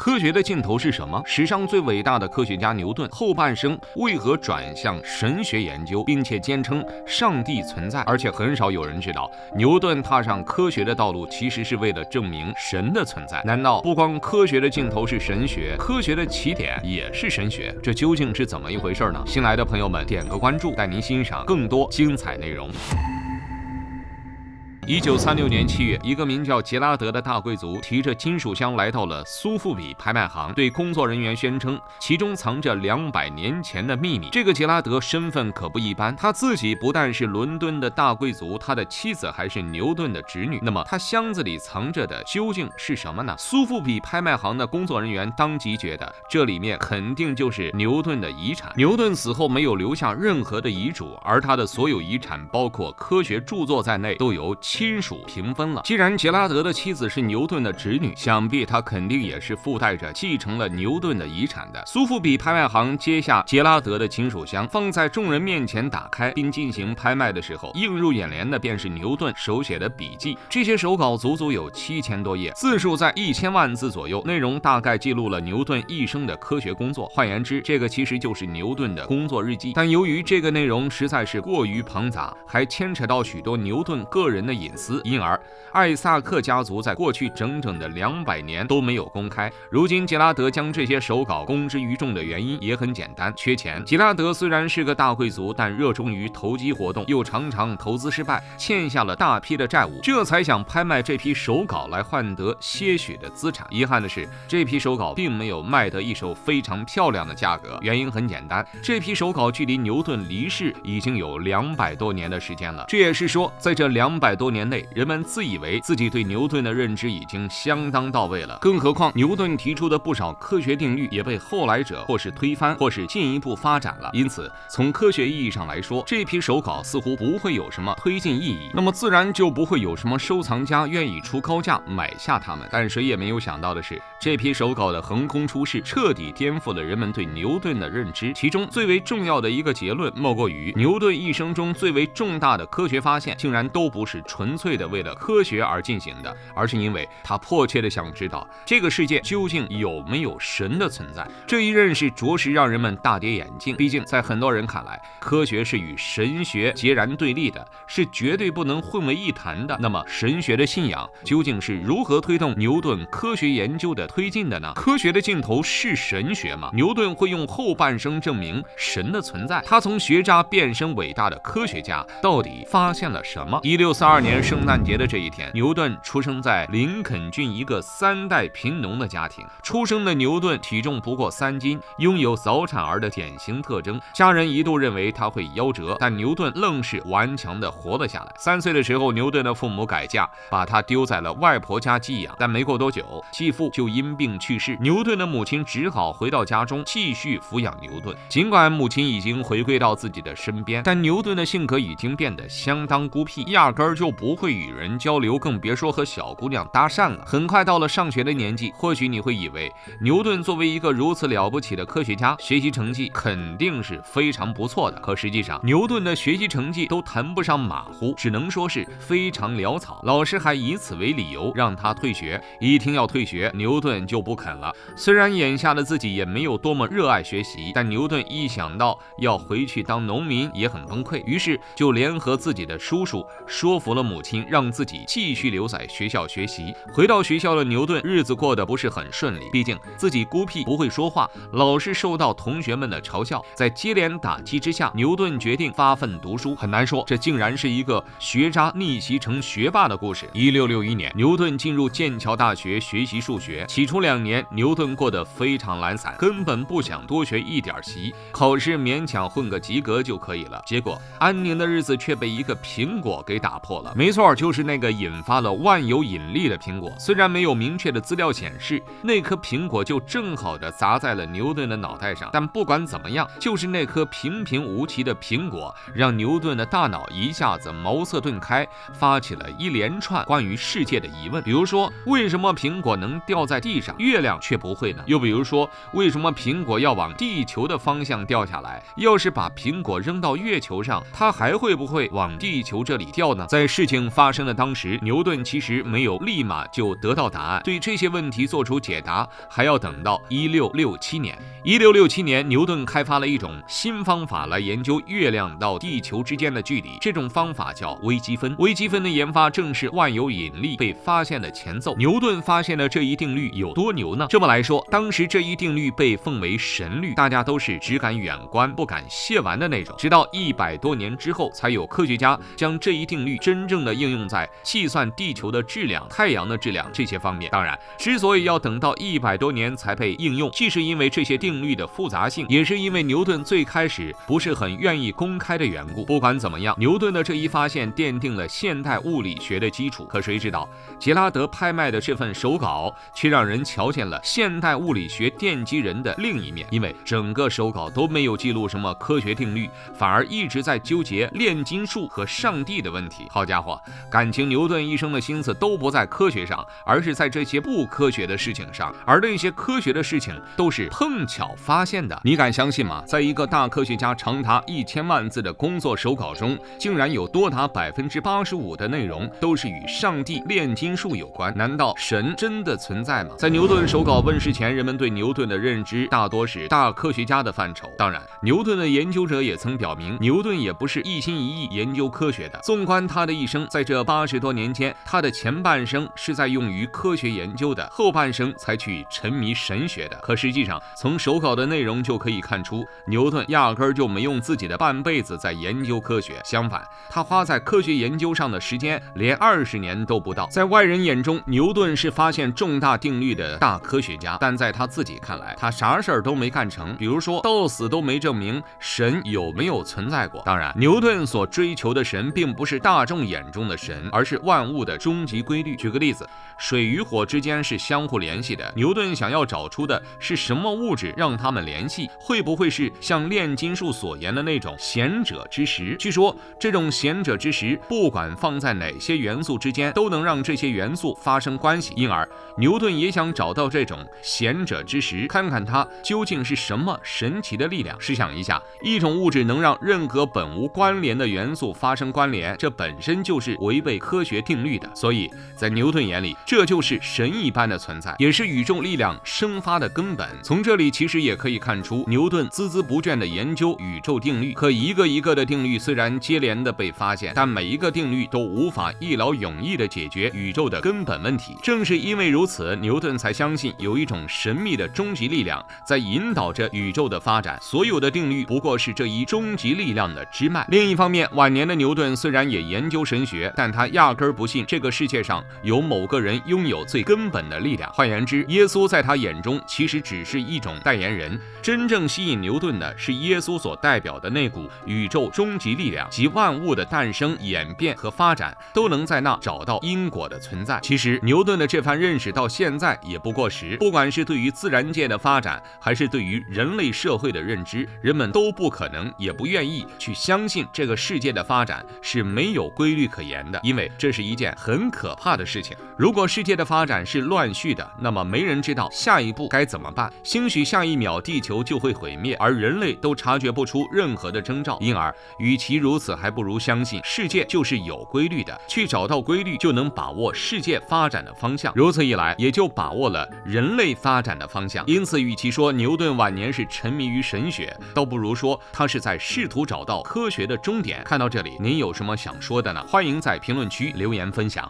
科学的尽头是什么？史上最伟大的科学家牛顿后半生为何转向神学研究，并且坚称上帝存在？而且很少有人知道，牛顿踏上科学的道路其实是为了证明神的存在。难道不光科学的尽头是神学，科学的起点也是神学？这究竟是怎么一回事呢？新来的朋友们点个关注，带您欣赏更多精彩内容。1936年7月，一个名叫杰拉德的大贵族提着金属箱来到了苏富比拍卖行，对工作人员宣称其中藏着200年前的秘密。这个杰拉德身份可不一般，他自己不但是伦敦的大贵族，他的妻子还是牛顿的侄女。那么他箱子里藏着的究竟是什么呢？苏富比拍卖行的工作人员当即觉得这里面肯定就是牛顿的遗产。牛顿死后没有留下任何的遗嘱，而他的所有遗产包括科学著作在内都由亲属平分了。既然杰拉德的妻子是牛顿的侄女，想必他肯定也是附带着继承了牛顿的遗产的。苏富比拍卖行接下杰拉德的金属箱，放在众人面前打开并进行拍卖的时候，映入眼帘的便是牛顿手写的笔记。这些手稿足足有7000多页，字数在1000万字左右，内容大概记录了牛顿一生的科学工作。换言之，这个其实就是牛顿的工作日记。但由于这个内容实在是过于庞杂，还牵扯到许多牛顿个人的隐私，因而艾萨克家族在过去整整的200年都没有公开。如今杰拉德将这些手稿公之于众的原因也很简单，缺钱。杰拉德虽然是个大贵族，但热衷于投机活动，又常常投资失败，欠下了大批的债务，这才想拍卖这批手稿来换得些许的资产。遗憾的是，这批手稿并没有卖得一手非常漂亮的价格，原因很简单，这批手稿距离牛顿离世已经有200多年的时间了。这也是说，在这200多年内，人们自以为自己对牛顿的认知已经相当到位了，更何况牛顿提出的不少科学定律也被后来者或是推翻，或是进一步发展了。因此，从科学意义上来说，这批手稿似乎不会有什么推进意义，那么自然就不会有什么收藏家愿意出高价买下它们。但谁也没有想到的是，这批手稿的横空出世，彻底颠覆了人们对牛顿的认知。其中最为重要的一个结论，莫过于牛顿一生中最为重大的科学发现，竟然都不是纯粹的为了科学而进行的，而是因为他迫切的想知道这个世界究竟有没有神的存在。这一认识着实让人们大跌眼镜，毕竟在很多人看来，科学是与神学截然对立的，是绝对不能混为一谈的。那么神学的信仰究竟是如何推动牛顿科学研究的推进的呢？科学的尽头是神学吗？牛顿会用后半生证明神的存在，他从学渣变身伟大的科学家，到底发现了什么？1642年圣诞节的这一天，牛顿出生在林肯郡一个3代贫农的家庭。出生的牛顿体重不过3斤，拥有早产儿的典型特征，家人一度认为他会夭折，但牛顿愣是顽强地活了下来。3岁的时候，牛顿的父母改嫁，把他丢在了外婆家寄养，但没过多久，继父就因病去世，牛顿的母亲只好回到家中继续抚养牛顿。尽管母亲已经回归到自己的身边，但牛顿的性格已经变得相当孤僻，压根儿就不会与人交流，更别说和小姑娘搭讪了。很快到了上学的年纪，或许你会以为牛顿作为一个如此了不起的科学家，学习成绩肯定是非常不错的，可实际上牛顿的学习成绩都谈不上马虎，只能说是非常潦草。老师还以此为理由让他退学，一听要退学，牛顿就不肯了。虽然眼下的自己也没有多么热爱学习，但牛顿一想到要回去当农民也很崩溃，于是就联合自己的叔叔说服了母亲，让自己继续留在学校学习。回到学校的牛顿日子过得不是很顺利，毕竟自己孤僻不会说话，老是受到同学们的嘲笑。在接连打击之下，牛顿决定发奋读书。很难说，这竟然是一个学渣逆袭成学霸的故事。1661年，牛顿进入剑桥大学学习数学。起初2年，牛顿过得非常懒散，根本不想多学一点习，考试勉强混个及格就可以了。结果安宁的日子却被一个苹果给打破了。没错，就是那个引发了万有引力的苹果。虽然没有明确的资料显示那颗苹果就正好的砸在了牛顿的脑袋上，但不管怎么样，就是那颗平平无奇的苹果让牛顿的大脑一下子茅塞顿开，发起了一连串关于世界的疑问。比如说，为什么苹果能掉在地上，月亮却不会呢？又比如说，为什么苹果要往地球的方向掉下来？要是把苹果扔到月球上，它还会不会往地球这里掉呢？在世事情发生的当时，牛顿其实没有立马就得到答案，对这些问题做出解答，还要等到1667年。1667年，牛顿开发了一种新方法来研究月亮到地球之间的距离，这种方法叫微积分。微积分的研发正是万有引力被发现的前奏。牛顿发现的这一定律有多牛呢？这么来说，当时这一定律被奉为神律，大家都是只敢远观不敢亵玩的那种。直到100多年之后，才有科学家将这一定律真正的应用在计算地球的质量、太阳的质量这些方面。当然，之所以要等到100多年才被应用，既是因为这些定律的复杂性，也是因为牛顿最开始不是很愿意公开的缘故。不管怎么样，牛顿的这一发现奠定了现代物理学的基础。可谁知道，杰拉德拍卖的这份手稿却让人瞧见了现代物理学奠基人的另一面，因为整个手稿都没有记录什么科学定律，反而一直在纠结炼金术和上帝的问题。好家伙，感情牛顿一生的心思都不在科学上，而是在这些不科学的事情上，而那些科学的事情都是碰巧发现的。你敢相信吗？在一个大科学家长达1000万字的工作手稿中，竟然有多达85%的内容都是与上帝、炼金术有关。难道神真的存在吗？在牛顿手稿问世前，人们对牛顿的认知大多是大科学家的范畴。当然，牛顿的研究者也曾表明，牛顿也不是一心一意研究科学的。纵观他的一生，在这80多年间，他的前半生是在用于科学研究的，后半生才去沉迷神学的。可实际上，从手稿的内容就可以看出，牛顿压根儿就没用自己的半辈子在研究科学，相反，他花在科学研究上的时间连20年都不到。在外人眼中，牛顿是发现重大定律的大科学家，但在他自己看来，他啥事儿都没干成，比如说到死都没证明神有没有存在过。当然，牛顿所追求的神并不是大众眼中的神，而是万物的终极规律。举个例子，水与火之间是相互联系的，牛顿想要找出的是什么物质让它们联系，会不会是像炼金术所言的那种贤者之石？据说这种贤者之石不管放在哪些元素之间，都能让这些元素发生关系，因而牛顿也想找到这种贤者之石，看看它究竟是什么神奇的力量。试想一下，一种物质能让任何本无关联的元素发生关联，这本身就是违背科学定律的。所以在牛顿眼里，这就是神一般的存在，也是宇宙力量生发的根本。从这里其实也可以看出，牛顿孜孜不倦地研究宇宙定律，可一个一个的定律虽然接连的被发现，但每一个定律都无法一劳永逸地解决宇宙的根本问题。正是因为如此，牛顿才相信有一种神秘的终极力量在引导着宇宙的发展，所有的定律不过是这一终极力量的支脉。另一方面，晚年的牛顿虽然也研究神学，但他压根儿不信这个世界上有某个人拥有最根本的力量。换言之，耶稣在他眼中其实只是一种代言人，真正吸引牛顿的是耶稣所代表的那股宇宙终极力量，即万物的诞生、演变和发展都能在那找到因果的存在。其实牛顿的这番认识到现在也不过时，不管是对于自然界的发展，还是对于人类社会的认知，人们都不可能也不愿意去相信这个世界的发展是没有规律可言的，因为这是一件很可怕的事情。如果世界的发展是乱序的，那么没人知道下一步该怎么办，兴许下一秒地球就会毁灭，而人类都察觉不出任何的征兆。因而与其如此，还不如相信世界就是有规律的，去找到规律就能把握世界发展的方向，如此一来也就把握了人类发展的方向。因此与其说牛顿晚年是沉迷于神学，倒不如说他是在试图找到科学的终点。看到这里，您有什么想说的呢？欢迎在评论区留言分享。